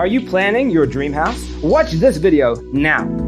Are you planning your dream house? Watch this video now.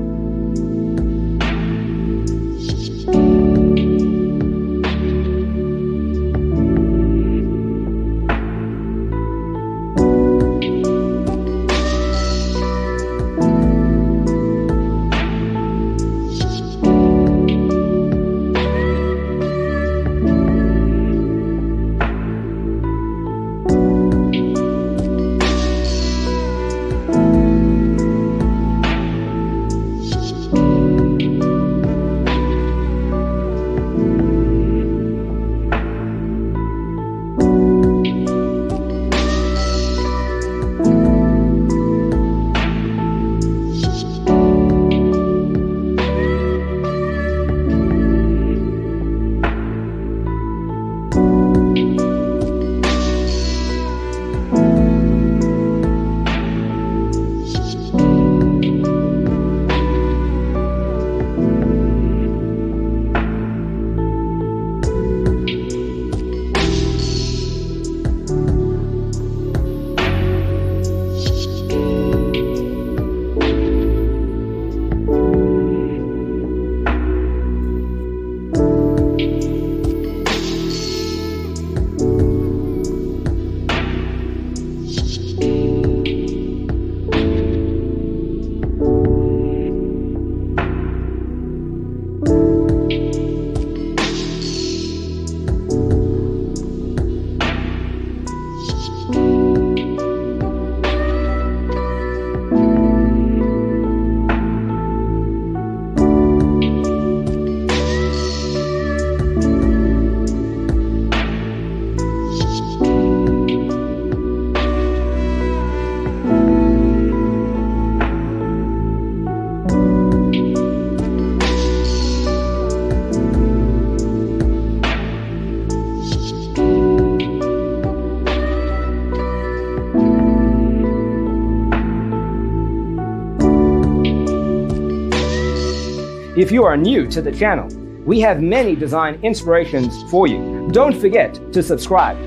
If you are new to the channel, we have many design inspirations for you. Don't forget to subscribe.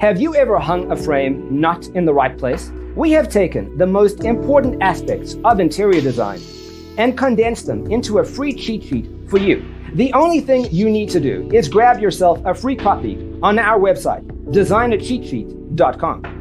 Have you ever hung a frame not in the right place? We have taken the most important aspects of interior design and condensed them into a free cheat sheet for you. The only thing you need to do is grab yourself a free copy on our website, designercheatsheet.com.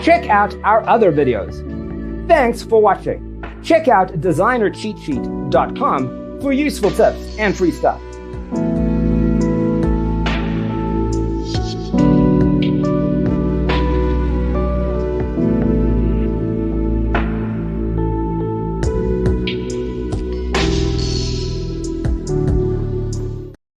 Check out our other videos. Thanks for watching. Check out designercheatsheet.com for useful tips and free stuff.